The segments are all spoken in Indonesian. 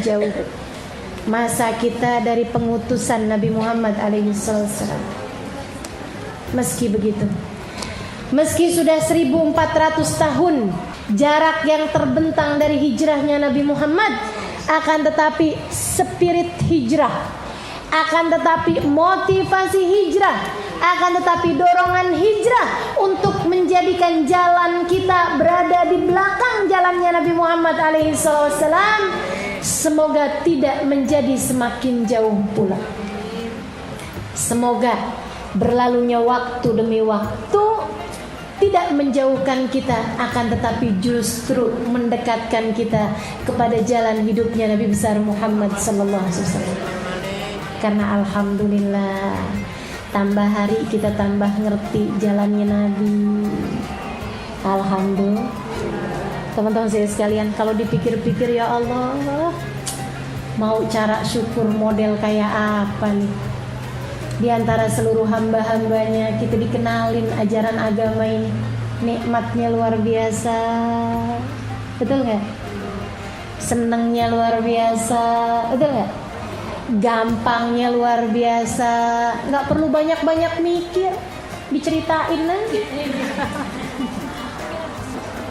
jauh masa kita dari pengutusan Nabi Muhammad alaihissalam. Meski begitu, meski sudah 1400 tahun jarak yang terbentang dari hijrahnya Nabi Muhammad, akan tetapi spirit hijrah, akan tetapi motivasi hijrah, akan tetapi dorongan hijrah untuk menjadikan jalan kita berada di belakang jalannya Nabi Muhammad alaihissalam, semoga tidak menjadi semakin jauh pula. Semoga berlalunya waktu demi waktu tidak menjauhkan kita, akan tetapi justru mendekatkan kita kepada jalan hidupnya Nabi besar Muhammad sallallahu alaihi wasallam. Karena alhamdulillah, tambah hari kita tambah ngerti jalannya Nabi. Alhamdulillah. Teman-teman saya sekalian, kalau dipikir-pikir, ya Allah, mau cara syukur model kayak apa nih? Di antara seluruh hamba-hambanya kita dikenalin ajaran agama ini, nikmatnya luar biasa, betul nggak? Senengnya luar biasa, betul nggak? Gampangnya luar biasa, nggak perlu banyak-banyak mikir, diceritain aja.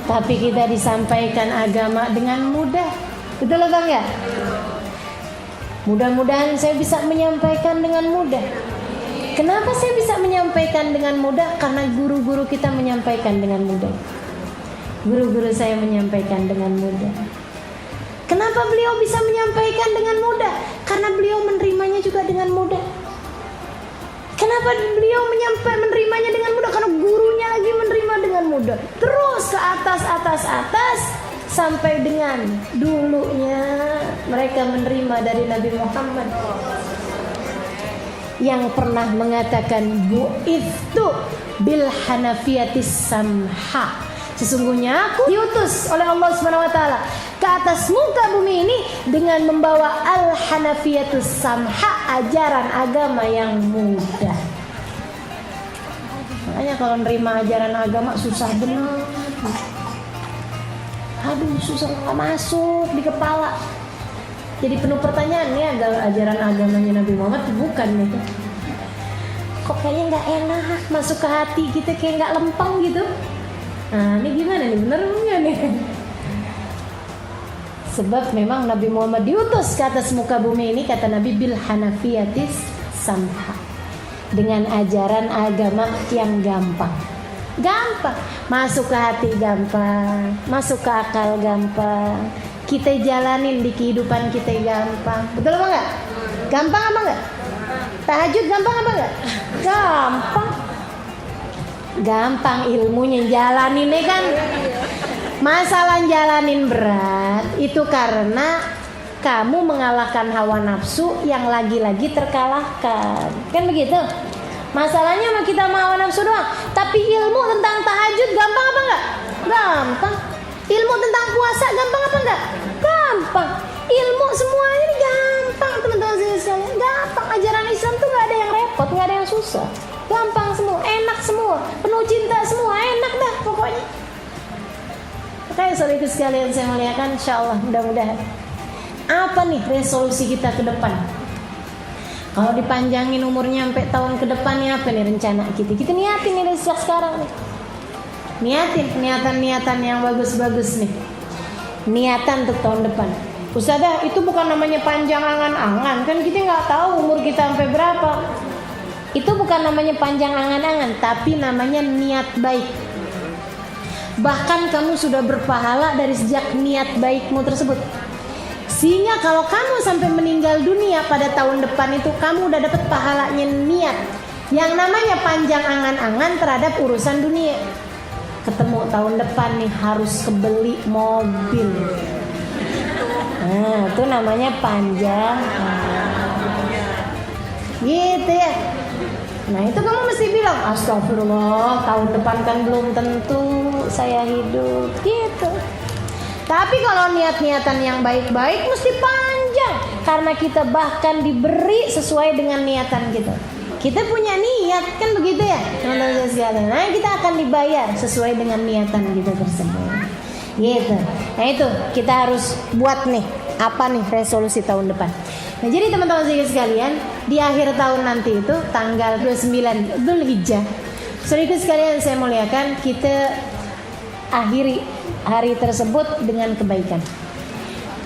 Tapi kita disampaikan agama dengan mudah, betul atau enggak? Mudah-mudahan saya bisa menyampaikan dengan mudah. Kenapa saya bisa menyampaikan dengan mudah? Karena guru-guru kita menyampaikan dengan mudah. Guru-guru saya menyampaikan dengan mudah. Kenapa beliau bisa menyampaikan dengan mudah? Karena beliau menerimanya juga dengan mudah. Kenapa beliau menerimanya dengan mudah? Karena gurunya lagi menerima dengan mudah. Terus ke atas sampai dengan dulunya mereka menerima dari Nabi Muhammad yang pernah mengatakan bu'ithu bil hanafiyatis samha. Sesungguhnya aku diutus oleh Allah Subhanahu wa taala ke atas muka bumi ini dengan membawa al-hanafiyatus samha, ajaran agama yang mudah. Makanya kalau nerima ajaran agama susah benar. Aduh, susah nggak masuk di kepala. Jadi penuh pertanyaan nih, ajaran agamanya Nabi Muhammad bukan gitu. Kok kayaknya nggak enak masuk ke hati kita, kayak nggak lempeng gitu. Nah, ini gimana nih, bener nggak nih? Sebab memang Nabi Muhammad diutus ke atas muka bumi ini, kata Nabi, bil hanafiyatis samha, dengan ajaran agama yang gampang. Gampang, masuk ke hati gampang, masuk ke akal gampang, kita jalanin di kehidupan kita gampang. Betul apa enggak? Gampang apa enggak? Tahajud gampang apa enggak? Gampang. Gampang ilmunya, jalaninnya kan. Masalah jalanin berat itu karena kamu mengalahkan hawa nafsu yang lagi-lagi terkalahkan. Kan begitu? Masalahnya sama kita mau nafsu doang. Tapi ilmu tentang tahajud gampang apa enggak? Gampang. Ilmu tentang puasa gampang apa enggak? Gampang. Ilmu semuanya ini gampang, teman-teman sekalian. Gampang. Ajaran Islam tuh nggak ada yang repot, nggak ada yang susah. Gampang semua, enak semua, penuh cinta semua, enak dah pokoknya. Oke, saudara sekalian saya muliakan, insyaallah mudah-mudahan. Apa nih resolusi kita ke depan? Kalau dipanjangin umurnya sampai tahun ke depannya, apa nih rencana kita? Kita niatin nih dari sejak sekarang nih. Niatin niatan-niatan yang bagus-bagus nih. Niatan untuk tahun depan. Ustazah, itu bukan namanya panjang angan-angan. Kan kita nggak tahu umur kita sampai berapa. Itu bukan namanya panjang angan-angan, tapi namanya niat baik. Bahkan kamu sudah berpahala dari sejak niat baikmu tersebut. Sehingga kalau kamu sampai meninggal dunia pada tahun depan itu, kamu udah dapat pahalanya niat. Yang namanya panjang angan-angan terhadap urusan dunia. Ketemu tahun depan nih harus kebeli mobil. Nah, itu namanya panjang. Gitu ya. Nah, itu kamu mesti bilang, astagfirullah, tahun depan kan belum tentu saya hidup. Gitu. Tapi kalau niat-niatan yang baik-baik mesti panjang, karena kita bahkan diberi sesuai dengan niatan kita. Kita punya niat, kan begitu ya, teman-teman sekalian. Nah, kita akan dibayar sesuai dengan niatan kita tersebut. Gitu. Nah, itu kita harus buat nih Apa nih resolusi tahun depan? Nah, jadi teman-teman sekalian, di akhir tahun nanti itu tanggal 29 Dzulhijjah. Saudaraku sekalian saya muliakan, kita akhiri hari tersebut dengan kebaikan.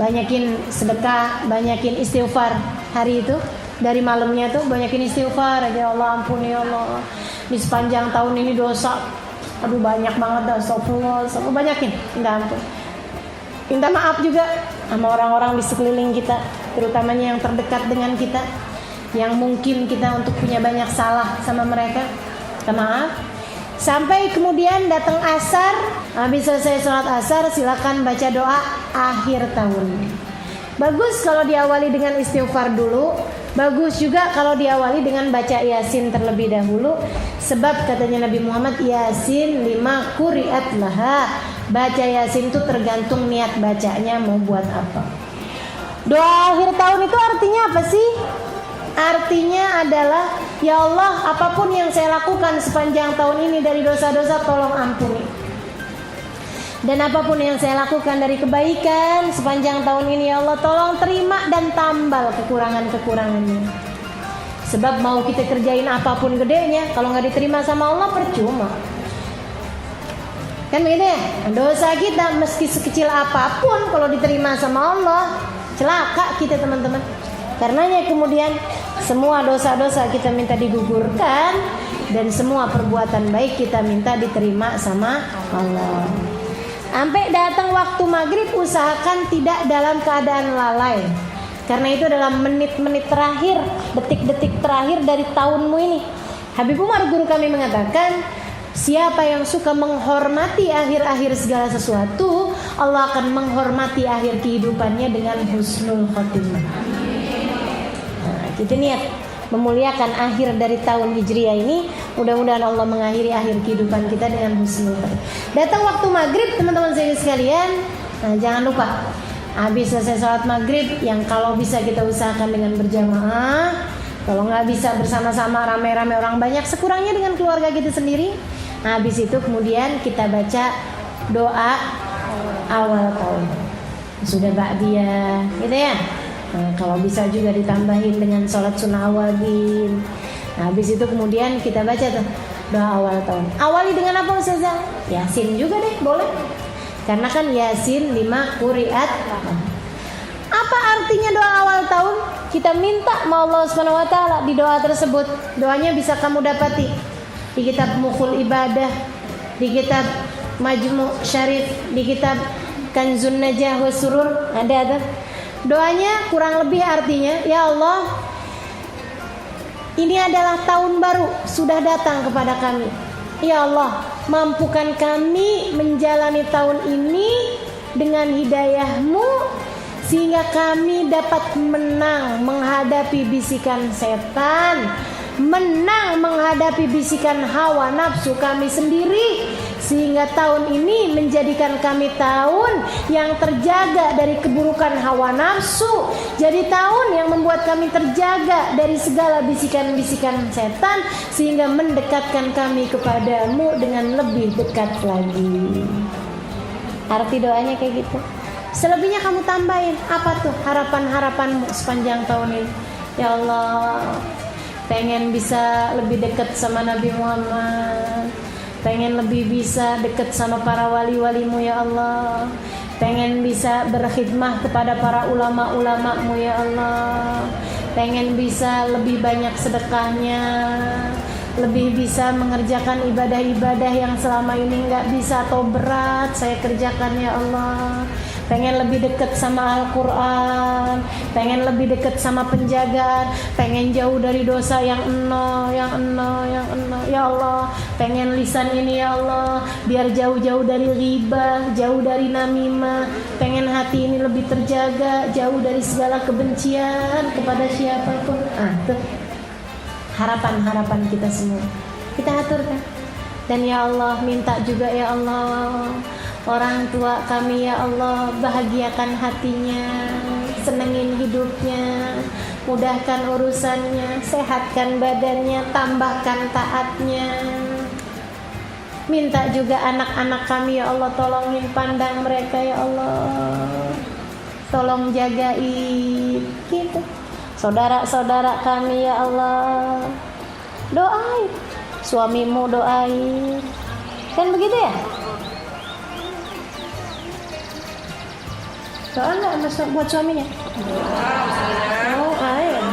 Banyakin sedekah, banyakin istighfar hari itu. Dari malamnya tuh banyakin istighfar, ya Allah ampuni ya Allah. Di sepanjang tahun ini dosa, aduh banyak banget dah, astagfirullah, banyakin, minta ampun. Minta maaf juga sama orang-orang di sekeliling kita, terutamanya yang terdekat dengan kita, yang mungkin kita untuk punya banyak salah sama mereka. Minta maaf. Sampai kemudian datang asar, habis selesai sholat asar silakan baca doa akhir tahun. Bagus kalau diawali dengan istighfar dulu. Bagus juga kalau diawali dengan baca Yasin terlebih dahulu. Sebab katanya Nabi Muhammad, Yasin lima quri'at laha. Baca Yasin itu tergantung niat bacanya mau buat apa. Doa akhir tahun itu artinya apa sih? Artinya adalah, ya Allah, apapun yang saya lakukan sepanjang tahun ini dari dosa-dosa tolong ampuni. Dan apapun yang saya lakukan dari kebaikan sepanjang tahun ini, ya Allah, tolong terima dan tambal kekurangan-kekurangannya. Sebab mau kita kerjain apapun gedenya, kalau nggak diterima sama Allah percuma. Kan begitu ya? Dosa kita meski sekecil apapun, kalau diterima sama Allah, celaka kita teman-teman. Karenanya kemudian semua dosa-dosa kita minta digugurkan, dan semua perbuatan baik kita minta diterima sama Allah. Sampai datang waktu maghrib usahakan tidak dalam keadaan lalai. Karena itu dalam menit-menit terakhir, detik-detik terakhir dari tahunmu ini. Habib Umar guru kami mengatakan, siapa yang suka menghormati akhir-akhir segala sesuatu, Allah akan menghormati akhir kehidupannya dengan husnul khotimah. Nah, kita niat memuliakan akhir dari tahun Hijriah ini. Mudah-mudahan Allah mengakhiri akhir kehidupan kita dengan husnul khotimah. Datang waktu maghrib teman-teman saya sekalian, nah jangan lupa habis selesai sholat maghrib, yang kalau bisa kita usahakan dengan berjamaah, kalau nggak bisa bersama-sama rame-rame orang banyak, sekurangnya dengan keluarga kita sendiri. Nah, habis itu kemudian kita baca doa awal tahun, sudah ba'diyah gitu ya. Nah, kalau bisa juga ditambahin dengan sholat sunnah awalin. Nah, habis itu kemudian kita baca tuh doa awal tahun. Awali dengan apa Ustazah? Yasin juga deh, boleh. Karena kan Yasin 5 quri'at. Apa artinya doa awal tahun? Kita minta sama Allah Subhanahu wa taala di doa tersebut. Doanya bisa kamu dapati di kitab Mukhul Ibadah, di kitab Majmu' Syarif, di kitab Kanzun Najah wa Surur, ada. Doanya kurang lebih artinya, ya Allah, ini adalah tahun baru sudah datang kepada kami. Ya Allah, mampukan kami menjalani tahun ini dengan hidayah-Mu, sehingga kami dapat menang menghadapi bisikan setan, menang menghadapi bisikan hawa nafsu kami sendiri, sehingga tahun ini menjadikan kami tahun yang terjaga dari keburukan hawa nafsu, jadi tahun yang membuat kami terjaga dari segala bisikan-bisikan setan, sehingga mendekatkan kami kepadamu dengan lebih dekat lagi. Arti doanya kayak gitu. Selebihnya kamu tambahin, apa tuh harapan-harapanmu sepanjang tahun ini? Ya Allah, pengen bisa lebih dekat sama Nabi Muhammad, pengen lebih bisa dekat sama para wali-walimu ya Allah, pengen bisa berkhidmah kepada para ulama-ulamamu ya Allah, pengen bisa lebih banyak sedekahnya, lebih bisa mengerjakan ibadah-ibadah yang selama ini nggak bisa atau berat saya kerjakan ya Allah. Pengen lebih dekat sama Al-Quran, pengen lebih dekat sama penjagaan, pengen jauh dari dosa yang ya Allah, pengen lisan ini ya Allah biar jauh-jauh dari ghibah, jauh dari namimah, pengen hati ini lebih terjaga, jauh dari segala kebencian kepada siapapun. Tuh harapan-harapan kita semua kita aturkan. Dan ya Allah, minta juga ya Allah, orang tua kami ya Allah, bahagiakan hatinya, senengin hidupnya, mudahkan urusannya, sehatkan badannya, tambahkan taatnya. Minta juga anak-anak kami ya Allah, tolongin pandang mereka ya Allah, tolong jagain gitu. Saudara-saudara kami ya Allah, doain. Suamimu doain. Kan begitu ya? Doa nggak buat suaminya? Oh, ayo.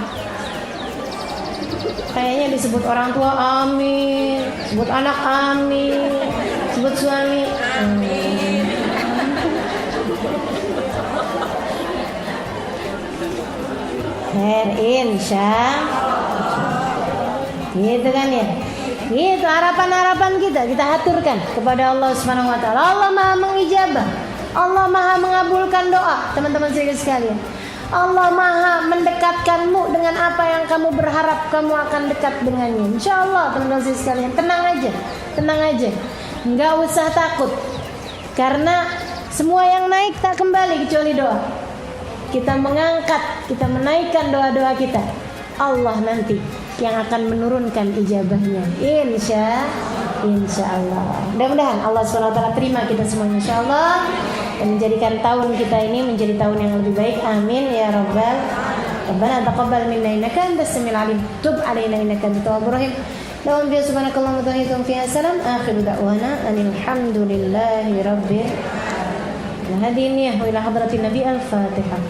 Kayaknya disebut orang tua amin, sebut anak amin, sebut suami amin. Insya gitu kan ya, gitu harapan-harapan kita aturkan kepada Allah Subhanahu Wa Taala. Allah Maha mengijabah, Allah Maha mengabulkan doa teman-teman sekalian. Allah Maha mendekatkanmu dengan apa yang kamu berharap kamu akan dekat dengannya. Insya Allah teman-teman sekalian, tenang aja, nggak usah takut, karena semua yang naik tak kembali kecuali doa. Kita mengangkat, kita menaikkan doa-doa kita, Allah nanti yang akan menurunkan ijabahnya. Insya Allah. Mudah-mudahan Allah SWT terima kita semuanya insya Allah, dan menjadikan tahun kita ini menjadi tahun yang lebih baik. Amin ya rabbal. Rabbana taqabbal minna innaka antas samiul alim, tub alaina innaka antat tawwabur rahim. Lahum bi subhanakallahumma wa bihamdika fiha salam. Akhiru da'wana alhamdulillahi rabbil alamin. Hadirin wa ila hadratin nabi al-fatihah.